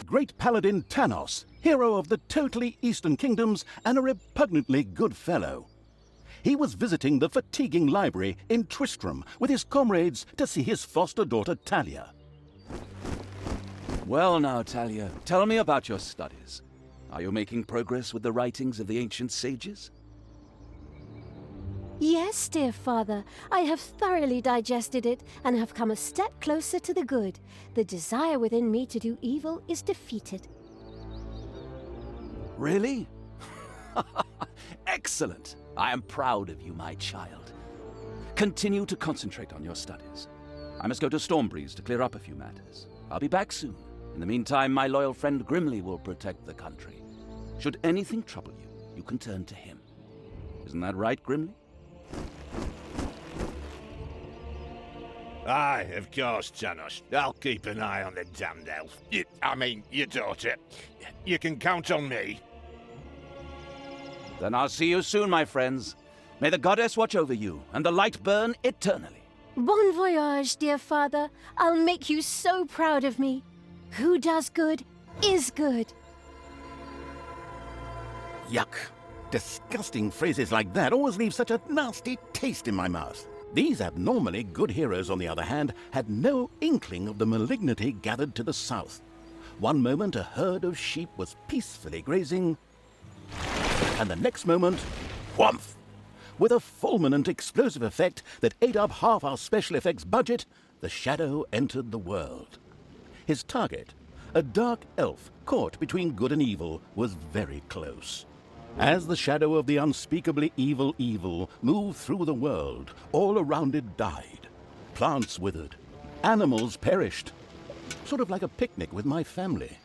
great paladin Tanos, hero of the totally Eastern Kingdoms and a repugnantly good fellow. He was visiting the fatiguing library in Twistram with his comrades to see his foster daughter Talia. Well now, Talia, tell me about your studies. Are you making progress with the writings of the ancient sages? Yes, dear father, I have thoroughly digested it and have come a step closer to the good. The desire within me to do evil is defeated. Really? Excellent! I am proud of you, my child. Continue to concentrate on your studies. I must go to Stormbreeze to clear up a few matters. I'll be back soon. In the meantime, my loyal friend Grimly will protect the country. Should anything trouble you, you can turn to him. Isn't that right, Grimly? Aye, of course, Tanos. I'll keep an eye on the damned elf. Your daughter. You can count on me. Then I'll see you soon, my friends. May the goddess watch over you, and the light burn eternally. Bon voyage, dear father. I'll make you so proud of me. Who does good is good. Yuck. Disgusting phrases like that always leave such a nasty taste in my mouth. These abnormally good heroes, on the other hand, had no inkling of the malignity gathered to the south. One moment a herd of sheep was peacefully grazing, and the next moment, whumph! With a fulminant explosive effect that ate up half our special effects budget, the shadow entered the world. His target, a dark elf caught between good and evil, was very close. As the shadow of the unspeakably evil moved through the world, all around it died. Plants withered. Animals perished. Sort of like a picnic with my family.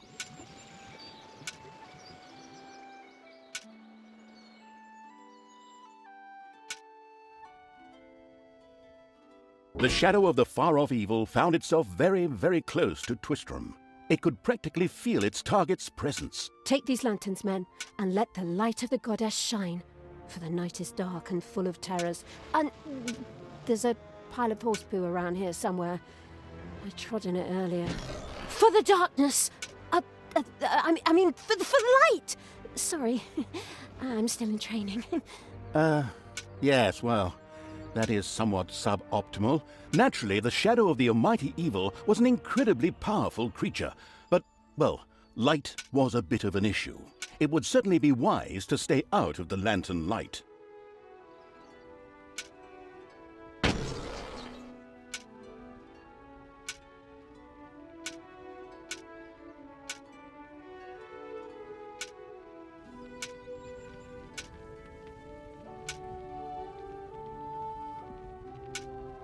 The shadow of the far-off evil found itself very, very close to Twistram. It could practically feel its target's presence. Take these lanterns, men, and let the light of the goddess shine. For the night is dark and full of terrors. And there's a pile of horse poo around here somewhere. I trod in it earlier. For the darkness! I mean, for the light! Sorry, I'm still in training. Yes, well, that is somewhat suboptimal. Naturally, the shadow of the almighty evil was an incredibly powerful creature, but, well, light was a bit of an issue. It would certainly be wise to stay out of the lantern light.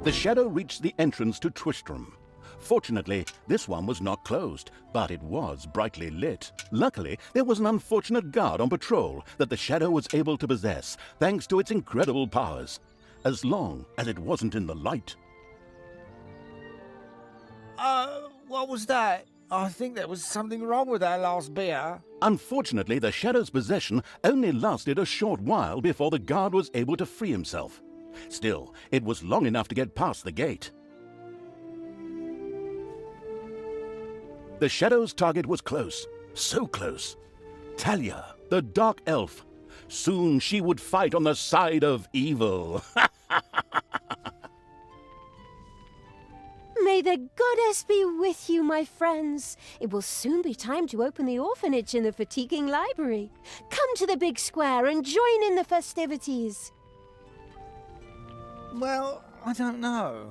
The shadow reached the entrance to Twistram. Fortunately, this one was not closed, but it was brightly lit. Luckily, there was an unfortunate guard on patrol that the shadow was able to possess, thanks to its incredible powers, as long as it wasn't in the light. What was that? I think there was something wrong with our last beer. Unfortunately, the shadow's possession only lasted a short while before the guard was able to free himself. Still, it was long enough to get past the gate. The shadow's target was close, so close. Talia, the dark elf. Soon she would fight on the side of evil. May the goddess be with you, my friends. It will soon be time to open the orphanage in the fatiguing library. Come to the big square and join in the festivities. Well, I don't know.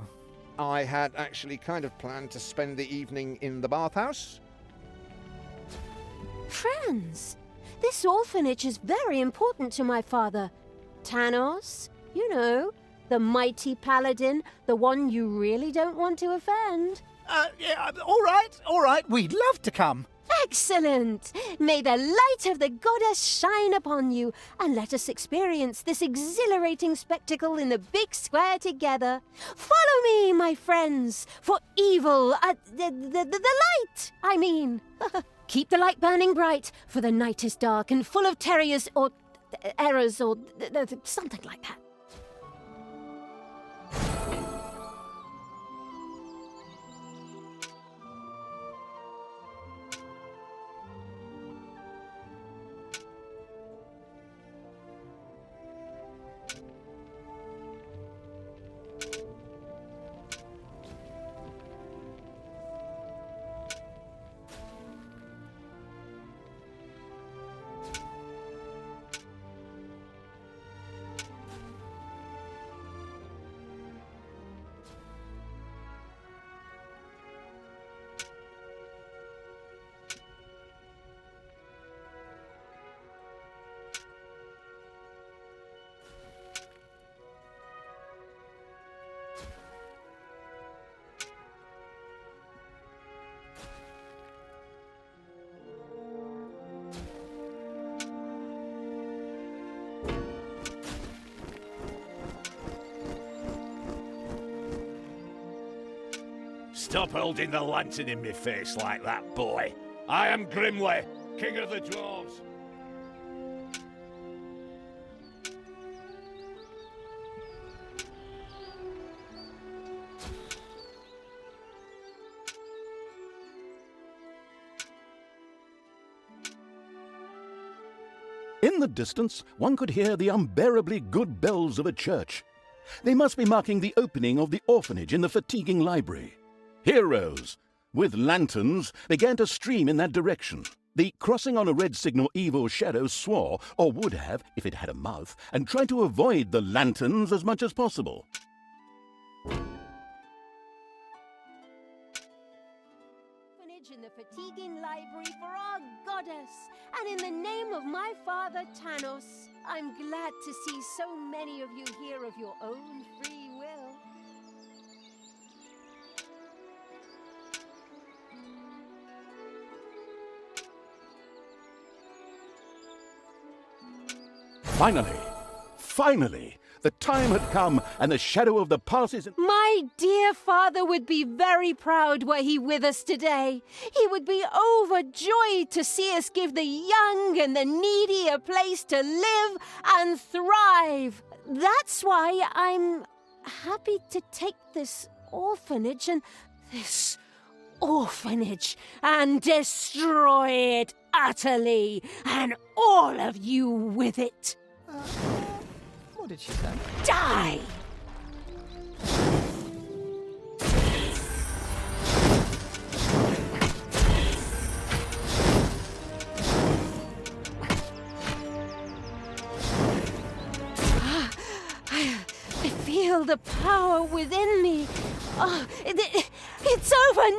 I had actually kind of planned to spend the evening in the bathhouse. Friends, this orphanage is very important to my father. Tanos, you know, the mighty paladin, the one you really don't want to offend. Yeah, all right, we'd love to come. Excellent! May the light of the goddess shine upon you, and let us experience this exhilarating spectacle in the big square together. Follow me, my friends, for evil, the light, I mean. Keep the light burning bright, for the night is dark and full of terrors or errors or something like that. Stop holding the lantern in my face like that, boy. I am Grimly, King of the Dwarves. In the distance, one could hear the unbearably good bells of a church. They must be marking the opening of the orphanage in the fatiguing library. Heroes, with lanterns, began to stream in that direction. The crossing on a red signal evil shadow swore, or would have if it had a mouth, and tried to avoid the lanterns as much as possible. In the fatiguing library for our goddess, and in the name of my father Tanos, I'm glad to see so many of you here of your own free will. Finally, the time had come, and the shadow of the passes. My dear father would be very proud were he with us today. He would be overjoyed to see us give the young and the needy a place to live and thrive. That's why I'm happy to take this orphanage and destroy it utterly, and all of you with it. What did she say? Die! I feel the power within me. Oh, it's over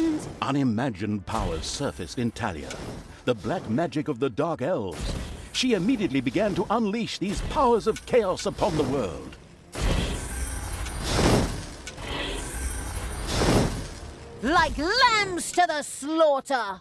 9,000! Unimagined powers surfaced in Talia, the black magic of the Dark Elves. She immediately began to unleash these powers of chaos upon the world. Like lambs to the slaughter!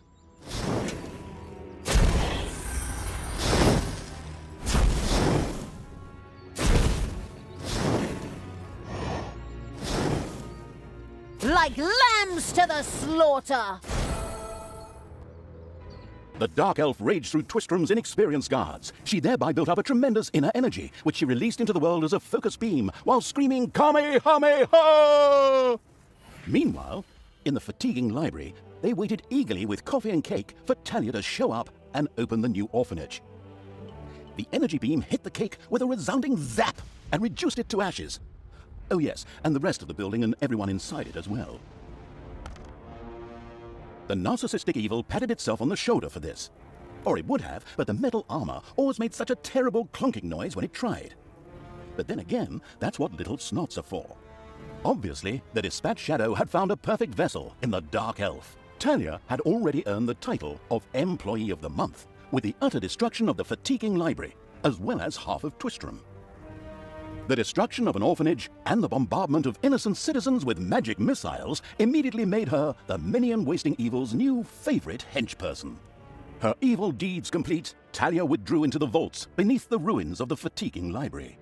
Like lambs to the slaughter! The Dark Elf raged through Twistrum's inexperienced guards. She thereby built up a tremendous inner energy, which she released into the world as a focus beam, while screaming, Kamehameha! Meanwhile, in the fatiguing library, they waited eagerly with coffee and cake for Talia to show up and open the new orphanage. The energy beam hit the cake with a resounding zap and reduced it to ashes. Oh yes, and the rest of the building and everyone inside it as well. The narcissistic evil patted itself on the shoulder for this. Or it would have, but the metal armor always made such a terrible clunking noise when it tried. But then again, that's what little snots are for. Obviously, the Dispatch Shadow had found a perfect vessel in the Dark Elf. Talia had already earned the title of Employee of the Month, with the utter destruction of the fatiguing library, as well as half of Twistrum. The destruction of an orphanage and the bombardment of innocent citizens with magic missiles immediately made her the minion-wasting evil's new favorite henchperson. Her evil deeds complete, Talia withdrew into the vaults beneath the ruins of the fatiguing library.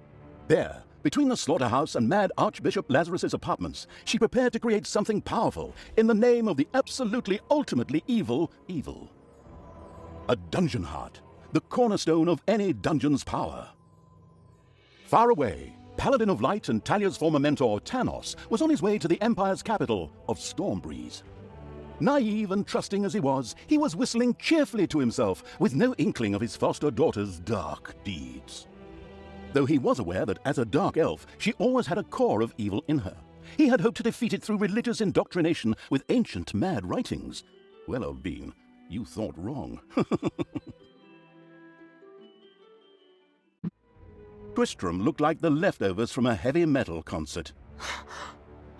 There, between the slaughterhouse and Mad Archbishop Lazarus's apartments, she prepared to create something powerful in the name of the absolutely ultimately evil. A dungeon heart, the cornerstone of any dungeon's power. Far away, Paladin of Light and Talia's former mentor, Tanos, was on his way to the Empire's capital of Stormbreeze. Naive and trusting as he was whistling cheerfully to himself, with no inkling of his foster daughter's dark deeds. Though he was aware that as a Dark Elf, she always had a core of evil in her. He had hoped to defeat it through religious indoctrination with ancient mad writings. Well, old bean, you thought wrong. Twistrum looked like the leftovers from a heavy metal concert.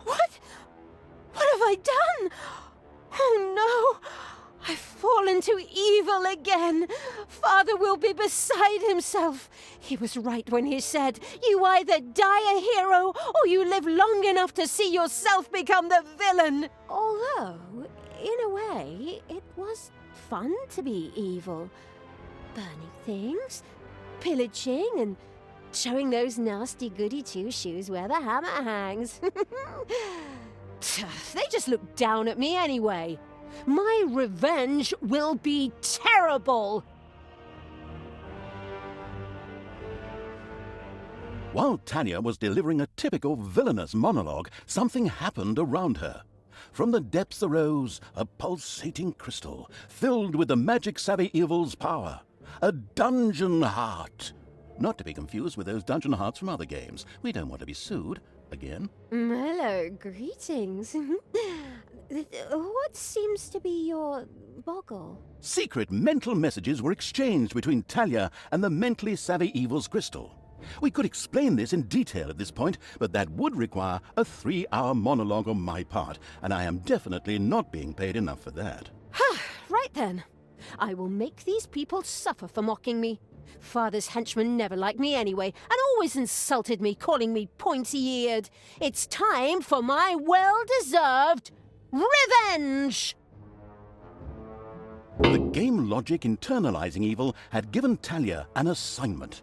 What? What have I done? Oh no! I've fallen to evil again. Father will be beside himself. He was right when he said, you either die a hero or you live long enough to see yourself become the villain. Although, in a way, it was fun to be evil. Burning things, pillaging, and showing those nasty goody two-shoes where the hammer hangs. They just look down at me anyway. My revenge will be terrible. While Talia was delivering a typical villainous monologue, something happened around her. From the depths arose a pulsating crystal, filled with the magic-savvy evil's power. A dungeon heart. Not to be confused with those dungeon hearts from other games. We don't want to be sued. Again. Hello, greetings. What seems to be your boggle? Secret mental messages were exchanged between Talia and the mentally savvy evil's crystal. We could explain this in detail at this point, but that would require a 3-hour monologue on my part, and I am definitely not being paid enough for that. Right then. I will make these people suffer for mocking me. Father's henchmen never liked me anyway, and always insulted me, calling me pointy-eared. It's time for my well-deserved revenge! The game logic internalizing evil had given Talia an assignment.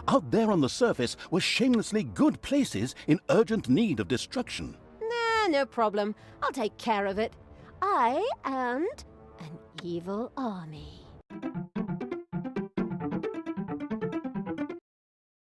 Out there on the surface were shamelessly good places in urgent need of destruction. Nah, no problem. I'll take care of it. I and an evil army.